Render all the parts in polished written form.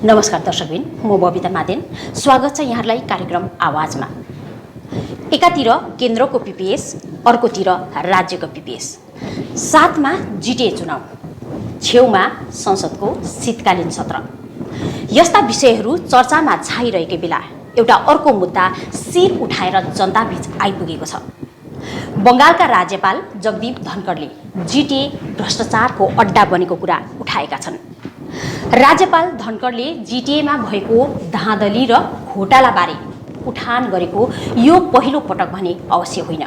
नमस्कार दर्शकबिन, म बबिता मादेन। स्वागत छ यहाँहरूलाई कार्यक्रम आवाजमा। एकातिर केन्द्रको पिपिएस, अर्कोतिर राज्यको पिपिएस, साथमा जिटिए चुनाव, छेउमा संसदको शीतकालीन सत्र। यस्ता विषयहरू चर्चामा छाइरहेकै बेला एउटा अर्को मुद्दा शिर उठाएर जनताबीच आइपुगेको छ। बङ्गालका राज्यपाल जगदीप धनखडले जिटिए भ्रष्टाचारको अड्डा बनेको कुरा उठाएका छन्। राज्यपाल धनखडले जिटिएमा भएको धाँधली र घोटालाबारे उठान गरेको यो पहिलो पटक भने अवश्य होइन।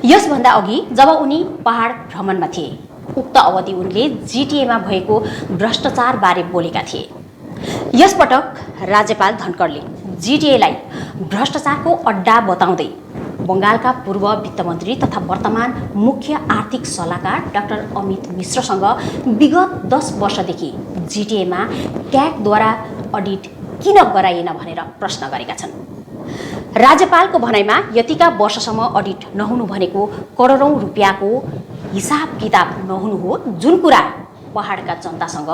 यसभन्दा अघि जब उनी पहाड भ्रमणमा थिए, उक्त अवधि उनले जिटिएमा भएको भ्रष्टाचारबारे बोलेका थिए। यसपटक राज्यपाल धनखडले जिटिएलाई भ्रष्टाचारको अड्डा बताउँदै बङ्गालका पूर्व वित्तमन्त्री तथा वर्तमान मुख्य आर्थिक सल्लाहकार डाक्टर अमित मिश्रसँग विगत 10 वर्षदेखि जिटिएमा ट्यागद्वारा अडिट किन गराइएन भनेर प्रश्न गरेका छन्। राज्यपालको भनाइमा यतिका वर्षसम्म अडिट नहुनु भनेको करोडौँ रुपियाँको हिसाब किताब नहुनु हो, जुन कुरा पहाडका जनतासँग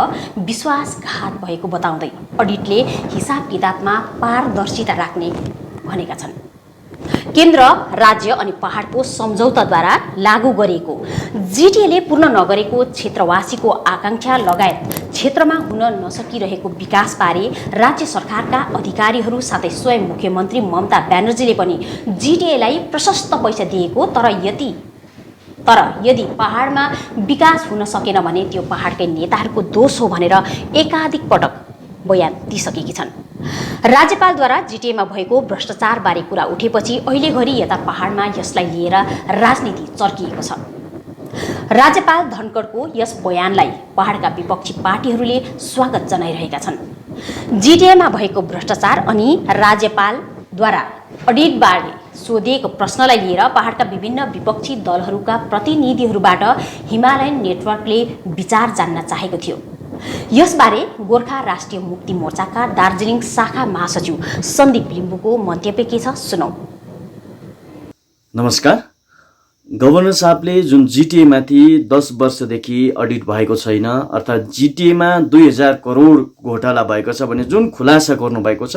विश्वासघात भएको बताउँदै अडिटले हिसाब किताबमा पारदर्शिता राख्ने भनेका छन्। केन्द्र, राज्य अनि पहाडको सम्झौताद्वारा लागू गरिएको जिटिएले पूर्ण नगरेको क्षेत्रवासीको आकांक्षा लगायत क्षेत्रमा हुन नसकिरहेको विकासबारे राज्य सरकारका अधिकारीहरू साथै स्वयं मुख्यमन्त्री ममता ब्यानर्जीले पनि जिटिएलाई प्रशस्त पैसा दिएको, तर यदि पहाडमा विकास हुन सकेन भने त्यो पहाडकै नेताहरूको दोष हो भनेर एकाधिक पटक बयान दिइसकेकी छन्। राज्यपालद्वारा जिटिएमा भएको भ्रष्टाचारबारे कुरा उठेपछि अहिलेघरि यता पहाडमा यसलाई लिएर राजनीति चर्किएको छ। राज्यपाल धनखडको यस बयानलाई पहाडका विपक्षी पार्टीहरूले स्वागत जनाइरहेका छन्। जिटिएमा भएको भ्रष्टाचार अनि राज्यपालद्वारा अडिटबारे सोधिएको प्रश्नलाई लिएर पहाडका विभिन्न विपक्षी दलहरूका प्रतिनिधिहरूबाट हिमालयन नेटवर्कले विचार जान्न चाहेको थियो। यसबारे गोर्खा राष्ट्रिय मुक्ति मोर्चाका दार्जिलिङ शाखा महासचिव सन्दीप लिम्बुको मन्तव्य के छ, सुनौ। नमस्कार। गभर्नर साहबले जुन जिटिएमाथि 10 वर्षदेखि अडिट भएको छैन, अर्थात् जिटिएमा 2000 करोड घोटाला भएको छ भने जुन खुलासा गर्नुभएको छ,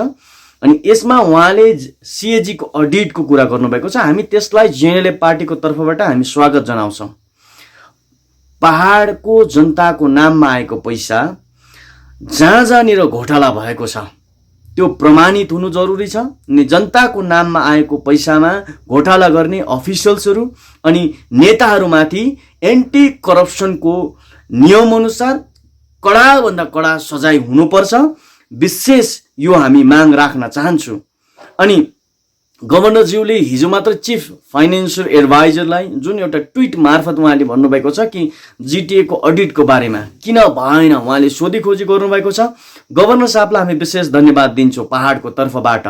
अनि यसमा उहाँले सिएजीको अडिटको कुरा गर्नुभएको छ, हामी त्यसलाई जिएनएलए पार्टीको तर्फबाट हामी स्वागत जनाउँछौँ। पहाडको जनताको नाममा आएको पैसा जहाँ जहाँनिर घोटाला भएको छ त्यो प्रमाणित हुनु जरुरी छ। अनि जनताको नाममा आएको पैसामा घोटाला गर्ने अफिसियल्सहरू अनि नेताहरूमाथि एन्टी करप्सनको नियमअनुसार कडाभन्दा कडा सजाय हुनुपर्छ। विशेष यो हामी माग राख्न चाहन्छु। अनि गभर्नरज्यूले हिजो मात्र चिफ फाइनेन्सियल एडभाइजरलाई जुन एउटा ट्विट मार्फत उहाँले भन्नुभएको छ कि जिटिएको अडिटको बारेमा किन भएन उहाँले सोधीखोजी गर्नुभएको छ। गभर्नर साहबलाई हामी विशेष धन्यवाद दिन्छौँ पहाडको तर्फबाट।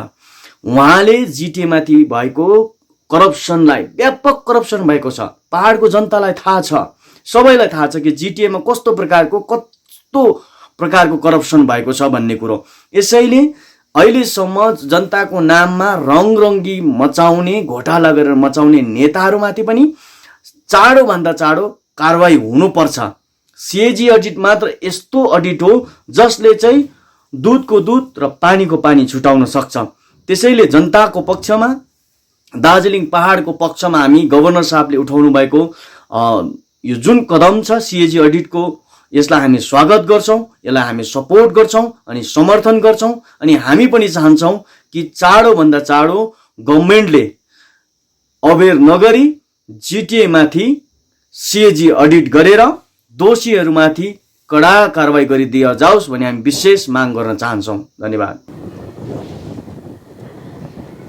उहाँले जिटिएमाथि भएको करप्सनलाई, व्यापक करप्सन भएको छ, पहाडको जनतालाई थाहा छ, सबैलाई थाहा छ कि जिटिएमा कस्तो प्रकारको करप्सन भएको छ भन्ने कुरो। यसैले अहिलेसम्म जनताको नाममा रङरङ्गी मचाउने, घोटाला गरेर मचाउने नेताहरूमाथि पनि चाँडोभन्दा चाँडो कारवाही हुनुपर्छ। सिएजी अडिट मात्र यस्तो अडिट हो जसले चाहिँ दुधको दुध र पानीको पानी छुटाउन सक्छ। त्यसैले जनताको पक्षमा, दार्जिलिङ पहाडको पक्षमा हामी गभर्नर साहबले उठाउनु भएको यो जुन कदम छ सिएजी अडिटको, यसलाई हामी स्वागत गर्छौँ, यसलाई हामी सपोर्ट गर्छौँ अनि समर्थन गर्छौँ। अनि हामी पनि चाहन्छौँ कि चाँडोभन्दा चाँडो गभर्मेन्टले अबेर नगरी जिटिएमाथि सिएजी अडिट गरेर दोषीहरूमाथि कडा कारवाही गरिदिया जाओस् भन्ने हामी विशेष माग गर्न चाहन्छौँ। धन्यवाद।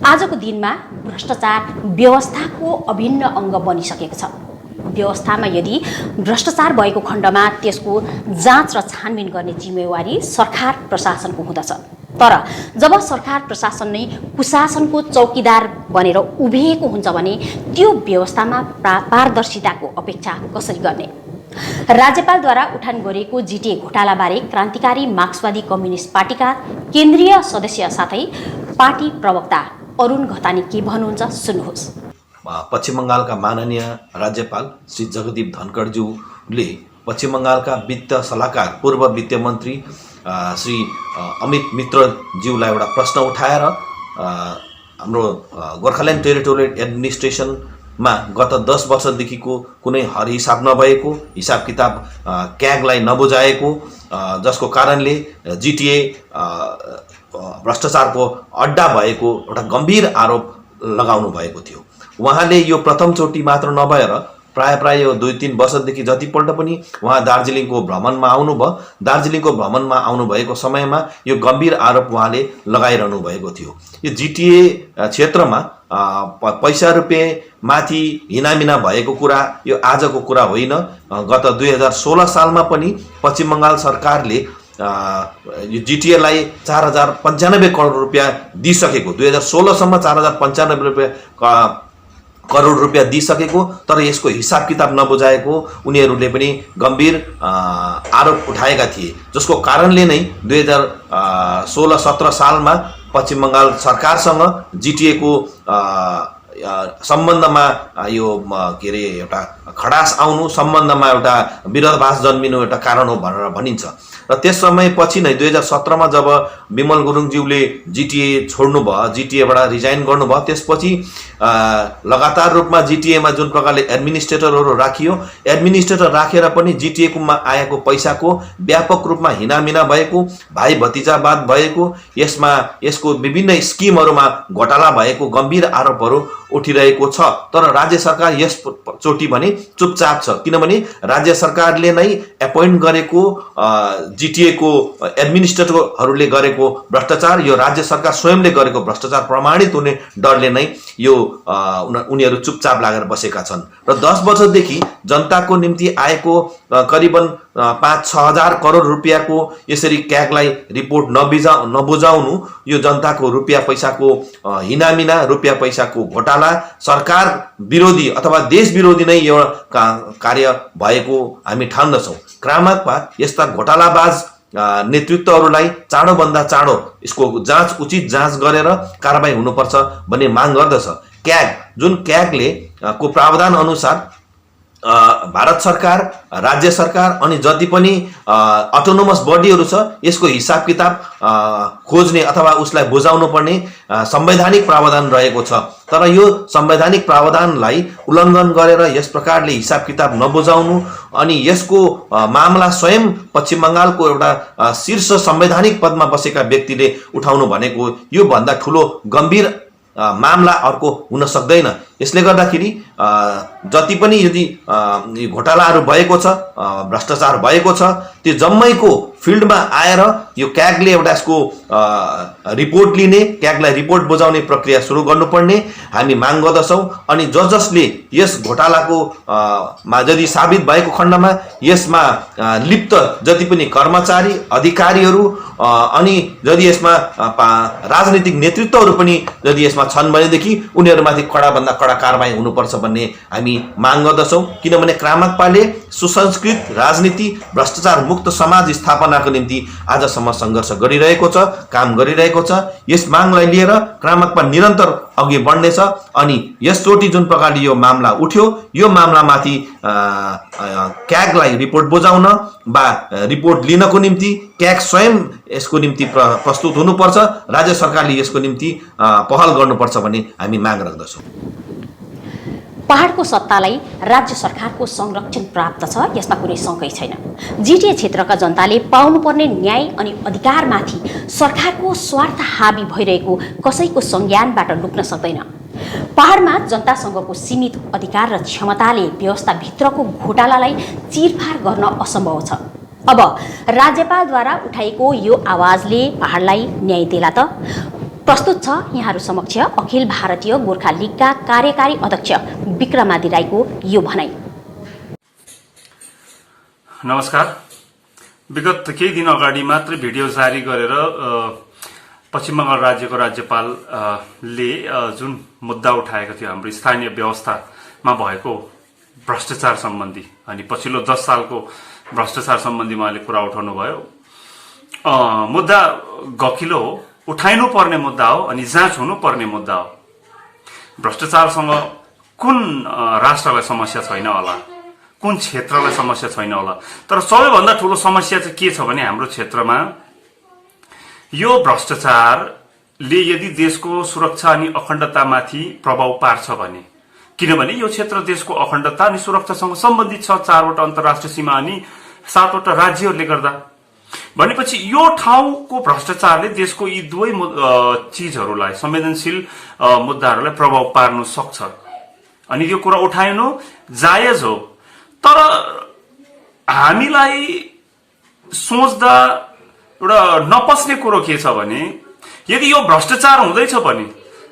आजको दिनमा भ्रष्टाचार व्यवस्थाको अभिन्न अङ्ग बनिसकेको छ। व्यवस्थामा यदि भ्रष्टाचार भएको खण्डमा त्यसको जाँच र छानबिन गर्ने जिम्मेवारी सरकार प्रशासनको हुँदछ। तर जब सरकार प्रशासन नै कुशासनको चौकीदार बनेर उभिएको हुन्छ भने त्यो व्यवस्थामा पारदर्शिताको अपेक्षा कसरी गर्ने? राज्यपालद्वारा उठान गरिएको जिटिए घोटालाबारे क्रान्तिकारी मार्क्सवादी कम्युनिस्ट पार्टीका केन्द्रीय सदस्य साथै पार्टी प्रवक्ता अरुण घतानी के भन्नुहुन्छ, सुन्नुहोस्। पश्चिम बङ्गालका माननीय राज्यपाल श्री जगदीप धनखडज्यूले पश्चिम बङ्गालका वित्त सल्लाहकार पूर्व वित्त मन्त्री श्री अमित मित्रज्यूलाई एउटा प्रश्न उठाएर हाम्रो गोर्खाल्यान्ड टेरिटोरियल एडमिनिस्ट्रेसनमा गत 10 वर्षदेखिको कुनै हिसाब नभएको, हिसाब किताब क्यागलाई नबुझाएको, जसको कारणले जिटिए भ्रष्टाचारको अड्डा भएको एउटा गम्भीर आरोप लगाउनु भएको थियो। उहाँले यो प्रथमचोटि मात्र नभएर प्राय यो 2-3 वर्षदेखि जतिपल्ट पनि उहाँ दार्जिलिङको भ्रमणमा आउनुभयो, दार्जिलिङको भ्रमणमा आउनुभएको समयमा यो गम्भीर आरोप उहाँले लगाइरहनु भएको थियो। यो जिटिए क्षेत्रमा पैसा रुपियाँ माथि हिनामिना भएको कुरा यो आजको कुरा होइन। गत 2016 सालमा पनि पश्चिम बङ्गाल सरकारले यो जिटिएलाई 4095 करोड रुपियाँ दिइसकेको, 2016 सम्म 4095 करोड रुपियाँ दिइसकेको, तर यसको हिसाब किताब नबुझाएको उनीहरूले पनि गम्भीर आरोप उठाएका थिए, जसको कारणले नै 2016-17 सालमा पश्चिम बङ्गाल सरकारसँग जिटिएको सम्बन्धमा यो के अरे एउटा खडास आउनु, सम्बन्धमा एउटा विरोधाभास जन्मिनु एउटा कारण हो भनेर भनिन्छ। र त्यस समयपछि नै 2017मा जब विमल गुरुङज्यूले जिटिए छोड्नुभयो, जिटिएबाट रिजाइन गर्नुभयो, त्यसपछि लगातार रूपमा जिटिएमा जुन प्रकारले एडमिनिस्ट्रेटरहरू राखियो, एडमिनिस्ट्रेटर राखेर पनि जिटिएकोमा आएको पैसाको व्यापक रूपमा हिनामिना भएको, भाइ भतिजावाद भएको, यसको विभिन्न स्किमहरूमा घोटाला भएको गम्भीर आरोपहरू उठिरहेको छ। तर राज्य सरकार यसचोटि भने चुपचाप छ, किनभने राज्य सरकारले नै एपोइन्ट गरेको जिटिएको एडमिनिस्ट्रेटरहरूले गरेको भ्रष्टाचार, यो राज्य सरकार स्वयंले गरेको भ्रष्टाचार प्रमाणित हुने डरले नै यो उनीहरू चुपचाप लागेर बसेका छन्। र 10 वर्षदेखि जनताको निम्ति आएको करिबन 5-6 हजार करोड रुपियाँको यसरी क्यागलाई रिपोर्ट नबुझाउनु यो जनताको रुपियाँ पैसाको हिनामिना, रुपियाँ पैसाको घोटाला, सरकार विरोधी अथवा देश विरोधी नै यो कार्य भएको हामी ठान्दछौँ। क्रामकमा यस्ता घोटालाबाज नेतृत्वहरूलाई चाँडोभन्दा चाँडो यसको उचित जाँच गरेर कारबाही हुनुपर्छ भन्ने माग गर्दछ। क्याग जुन क्यागले को प्रावधान अनुसार भारत सरकार, राज्य सरकार अनि जति पनि अटोनोमस बडीहरू छ यसको हिसाब किताब खोज्ने अथवा उसलाई बुझाउनु पर्ने संवैधानिक प्रावधान रहेको छ। तर यो संवैधानिक प्रावधानलाई उल्लङ्घन गरेर यस प्रकारले हिसाब किताब नबुझाउनु अनि यसको मामला स्वयं पश्चिम बङ्गालको एउटा शीर्ष संवैधानिक पदमा बसेका व्यक्तिले उठाउनु भनेको यो भन्दा ठुलो गम्भीर मामला अर्को हुन सक्दैन। यसले गर्दाखेरि जति पनि यदि घोटालाहरू भएको छ, भ्रष्टाचार भएको छ, त्यो जम्मैको फिल्डमा आएर यो क्यागले एउटा यसको रिपोर्ट लिने, क्यागलाई रिपोर्ट बुझाउने प्रक्रिया सुरु गर्नुपर्ने हामी माग गर्दछौँ। अनि जसले यस घोटालाको यदि साबित भएको खण्डमा यसमा लिप्त जति पनि कर्मचारी, अधिकारीहरू अनि यदि यसमा राजनीतिक नेतृत्वहरू पनि यदि यसमा छन् भनेदेखि उनीहरूमाथि कडाभन्दा कडा कारबाही हुनुपर्छ भन्ने हामी माग गर्दछौँ। किनभने क्रामकपाले सुसंस्कृत राजनीति, भ्रष्टाचार मुक्त समाज स्थापनाको निम्ति आजसम्म सङ्घर्ष गरिरहेको छ, काम गरिरहेको छ। यस मागलाई लिएर क्रामकपा निरन्तर अघि बढ्नेछ अनि यसचोटि जुन प्रकारले यो मामला उठ्यो, यो मामलामाथि क्यागलाई रिपोर्ट बुझाउन वा रिपोर्ट लिनको निम्ति क्याग स्वयं यसको निम्ति प्रस्तुत हुनुपर्छ, राज्य सरकारले यसको निम्ति पहल गर्नुपर्छ भन्ने हामी माग राख्दछौँ। पहाडको सत्तालाई राज्य सरकारको संरक्षण प्राप्त छ, यसमा कुनै शङ्कै छैन। जिटिए क्षेत्रका जनताले पाउनुपर्ने न्याय अनि अधिकारमाथि सरकारको स्वार्थ हाबी भइरहेको कसैको संज्ञानबाट लुक्न सक्दैन। पहाडमा जनतासँगको सीमित अधिकार र क्षमताले व्यवस्थाभित्रको घोटालालाई चिरफार गर्न असम्भव छ। अब राज्यपालद्वारा उठाइएको यो आवाजले पहाडलाई न्याय देला त? प्रस्तुत छ यहाँहरू समक्ष अखिल भारतीय गोर्खा लिगका कार्यकारी अध्यक्ष विक्रमादि राईको यो भनाइ। नमस्कार। विगत केही दिन अगाडि मात्रै भिडियो जारी गरेर पश्चिम बङ्गाल राज्यको राज्यपालले जुन मुद्दा उठाएको थियो हाम्रो स्थानीय व्यवस्थामा भएको भ्रष्टाचार सम्बन्धी अनि पछिल्लो 10 सालको भ्रष्टाचार सम्बन्धी उहाँले कुरा उठाउनु भयो। मुद्दा गकिलो हो, उठाइनु पर्ने मुद्दा हो अनि जाँच हुनुपर्ने मुद्दा हो। भ्रष्टाचारसँग कुन राष्ट्रलाई समस्या छैन होला, कुन क्षेत्रलाई समस्या छैन होला, तर सबैभन्दा ठुलो समस्या चाहिँ के छ भने हाम्रो क्षेत्रमा यो भ्रष्टाचारले यदि देशको सुरक्षा अनि अखण्डतामाथि प्रभाव पार्छ भने, किनभने यो क्षेत्र देशको अखण्डता अनि सुरक्षासँग सम्बन्धित छ, 4वटा अन्तर्राष्ट्रिय सीमा अनि 7वटा राज्यहरूले गर्दा, भनेपछि यो ठाउँको भ्रष्टाचारले देशको यी दुवै चीजहरूलाई, संवेदनशील मुद्दाहरूलाई प्रभाव पार्न सक्छ। अनि यो कुरा उठाइनु जायज हो, तर हामीलाई सोच्दा एउटा नपस्ने कुरो के छ भने, यदि यो भ्रष्टाचार हुँदैछ भने,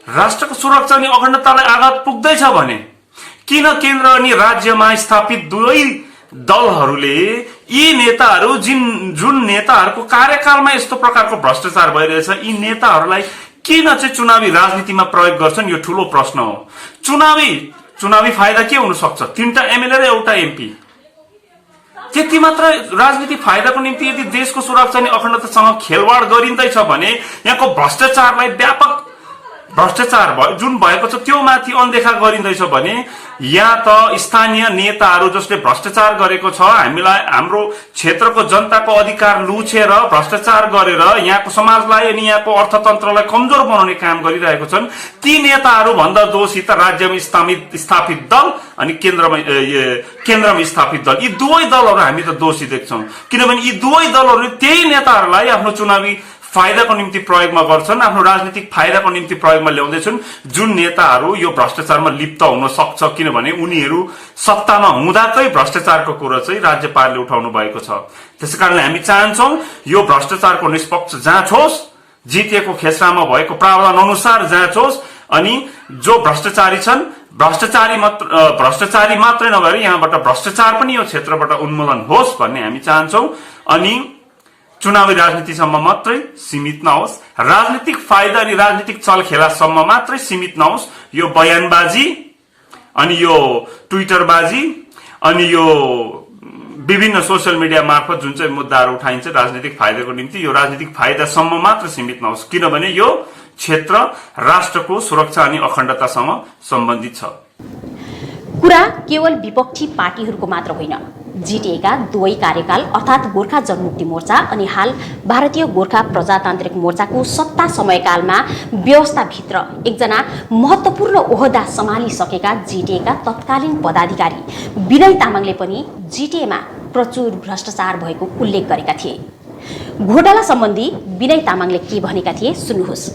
राष्ट्रको सुरक्षा अनि अखण्डतालाई आघात पुग्दैछ भने, किन केन्द्र अनि राज्यमा स्थापित दुवै दलहरूले यी नेताहरू जुन नेताहरूको कार्यकालमा यस्तो प्रकारको भ्रष्टाचार भइरहेछ, यी नेताहरूलाई किन चाहिँ चुनावी राजनीतिमा प्रयोग गर्छन्? यो ठूलो प्रश्न हो। चुनावी फाइदा के हुन सक्छ? 3टा एमएलए र एउटा एमपी, त्यति मात्र राजनीतिक फाइदाको निम्ति यदि देशको सुरक्षा अनि अखण्डतासँग खेलवाड गरिँदैछ भने, यहाँको भ्रष्टाचारलाई व्यापक भ्रष्टाचार जुन भएको छ त्यो माथि अनदेखा गरिँदैछ भने, या त स्थानीय नेताहरू जसले भ्रष्टाचार गरेको छ, हामीलाई हाम्रो क्षेत्रको जनताको अधिकार लुछेर भ्रष्टाचार गरेर यहाँको समाजलाई अनि यहाँको अर्थतन्त्रलाई कमजोर बनाउने काम गरिरहेको छन्, ती नेताहरू भन्दा दोषी त राज्यमा स्थापित दल अनि केन्द्रमा स्थापित दल, यी दुवै दलहरू हामी त दोषी देख्छौं। किनभने यी दुवै दलहरूले त्यही नेताहरूलाई आफ्नो चुनावी फाइदाको निम्ति प्रयोगमा गर्छन्, आफ्नो राजनीतिक फाइदाको निम्ति प्रयोगमा ल्याउँदैछन्, जुन नेताहरू यो भ्रष्टाचारमा लिप्त हुन सक्छ, किनभने उनीहरू सत्तामा हुँदाकै भ्रष्टाचारको कुरा चाहिँ राज्यपालले उठाउनु भएको छ। त्यसैकारणले हामी चाहन्छौं यो भ्रष्टाचारको निष्पक्ष जाँच होस्, जिटिएको खेसरामा भएको प्रावधान अनुसार जाँच होस्, अनि जो भ्रष्टाचारी छन्, भ्रष्टाचारी मात्रै नभएर यहाँबाट भ्रष्टाचार पनि यो क्षेत्रबाट उन्मूलन होस् भन्ने हामी चाहन्छौं। अनि चुनावी राजनीतिसम्म मात्रै सीमित नहोस्, राजनीतिक फाइदा अनि राजनीतिक चलखेलासम्म मात्रै सीमित नहोस्, यो बयानबाजी अनि यो ट्विटरबाजी अनि यो विभिन्न सोशल मिडिया मार्फत जुन चाहिँ मुद्दाहरू उठाइन्छ राजनीतिक फाइदाको निम्ति, यो राजनीतिक फाइदासम्म मात्र सीमित नहोस्, किनभने यो क्षेत्र राष्ट्रको सुरक्षा अनि अखण्डतासँग सम्बन्धित छ। कुरा केवल विपक्षी पार्टीहरूको मात्र होइन, जिटिएका दुवै कार्यकाल अर्थात् गोर्खा जनमुक्ति मोर्चा अनि हाल भारतीय गोर्खा प्रजातान्त्रिक मोर्चाको सत्ता समयकालमा व्यवस्थाभित्र एकजना महत्त्वपूर्ण ओहदा सम्हालिसकेका जिटिएका तत्कालीन पदाधिकारी विनय तामाङले पनि जिटिएमा प्रचुर भ्रष्टाचार भएको उल्लेख गरेका थिए। घोटाला सम्बन्धी विनय तामाङले के भनेका थिए सुन्नुहोस्।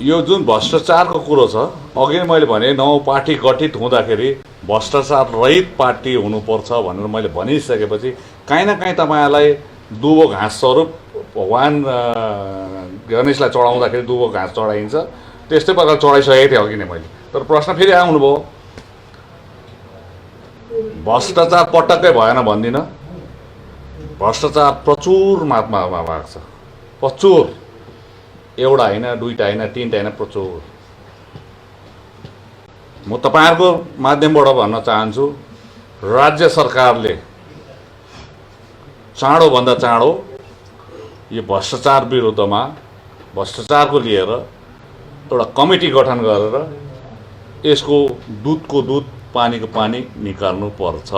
यो जुन भ्रष्टाचारको कुरो छ, अघि मैले भने नौ पार्टी गठित हुँदाखेरि भ्रष्टाचार रहित पार्टी हुनुपर्छ भनेर मैले भनिसकेपछि काहीँ न काहीँ तपाईँलाई दुबो घाँस स्वरूप भगवान गणेशलाई चढाउँदाखेरि दुबो घाँस चढाइन्छ, त्यस्तै प्रकार चढाइसकेको थिएँ अघि नै मैले। तर प्रश्न फेरि आउनुभयो, भ्रष्टाचार पटक्कै भएन भन्दिनँ, भ्रष्टाचार प्रचुर मात्रामा भएको छ, प्रचुर, एउटा होइन, दुईटा होइन, तीनटा होइन, प्रचुर। म तपाईँहरूको माध्यमबाट भन्न चाहन्छु, राज्य सरकारले चाँडोभन्दा चाँडो यो भ्रष्टाचार विरुद्धमा, भ्रष्टाचारको लिएर एउटा कमिटी गठन गरेर यसको दुधको दुध पानीको पानी निकाल्नु पर्छ।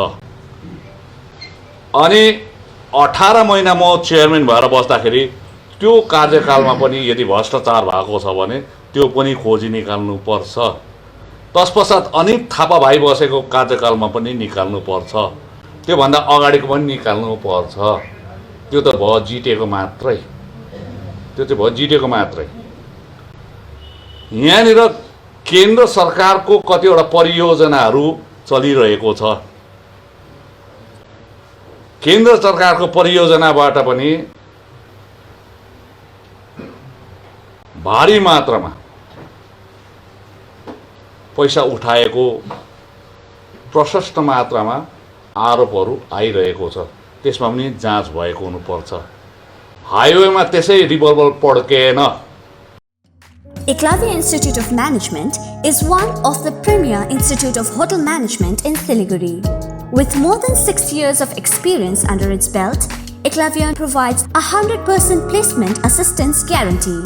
अनि 18 महिना म चेयरम्यान भएर बस्दाखेरि त्यो कार्यकालमा पनि यदि भ्रष्टाचार भएको छ भने त्यो पनि खोजी निकाल्नु पर्छ। तत्पश्चात अनित थापा भाइ बसेको कार्यकालमा पनि निकाल्नु पर्छ, त्योभन्दा अगाडिको पनि निकाल्नु पर्छ। त्यो त भयो जिटिएको मात्रै, त्यो चाहिँ भयो जिटिएको मात्रै। यहाँनिर केन्द्र सरकारको कतिवटा परियोजनाहरू चलिरहेको छ, केन्द्र सरकारको परियोजनाबाट पनि भारी मात्रामा पैसा उठाएको प्रशस्त मात्रामा आरोपहरू आइरहेको छ, त्यसमा पनि जाँच भएको हुनुपर्छ। हाइवेमा त्यसै revolver पड्केन। Eklavya Institute of Management is one of the premier institute of hotel management in Siliguri. With more than 6 years of experience under its belt, Eklavya provides 100% placement assistance guarantee.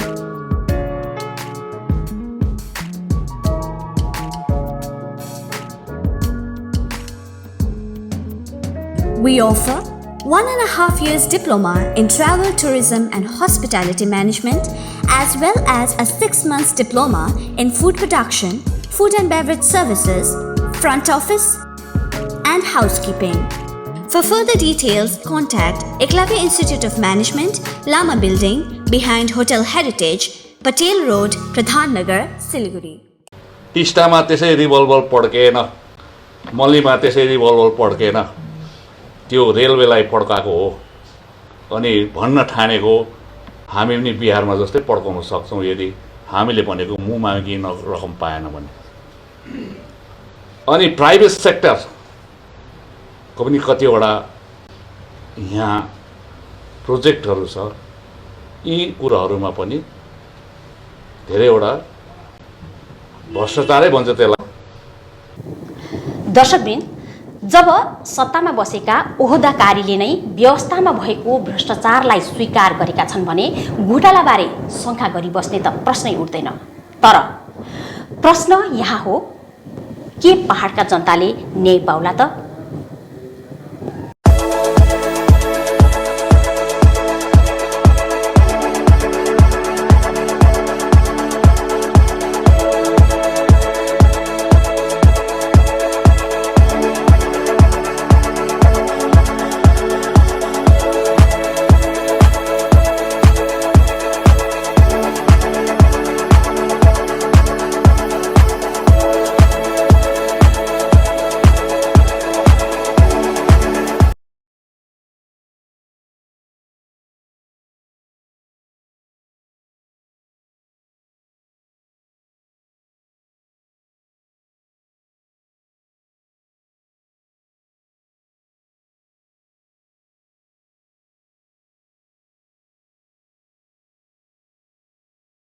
We offer 1.5 years diploma in travel, tourism and hospitality management, as well as a 6 months diploma in food production, food and beverage services, front office and housekeeping. For further details, contact Eklavya Institute of Management, Lama Building, behind Hotel Heritage, Patel Road, Pradhan Nagar, Siliguri. टिस्टामा त्यसै revolver पड्केन, मल्लीमा त्यसै revolver पड्केन, त्यो रेलवेलाई पड्काएको हो। अनि भन्न ठानेको हामी पनि बिहारमा जस्तै पड्काउन सक्छौँ यदि हामीले भनेको मुमागी रकम पाएन भने। अनि प्राइभेट सेक्टरको पनि कतिवटा यहाँ प्रोजेक्टहरू छ, यी कुराहरूमा पनि धेरैवटा भ्रष्टाचारै भन्छ त्यसलाई। दर्शकवृन्द, जब सत्तामा बसेका ओहदाकारीले नै व्यवस्थामा भएको भ्रष्टाचारलाई स्वीकार गरेका छन् भने घोटालाबारे शङ्का गरी बस्ने त प्रश्नै उठ्दैन। तर प्रश्न यहाँ हो, के पहाडका जनताले न्याय पाउला त?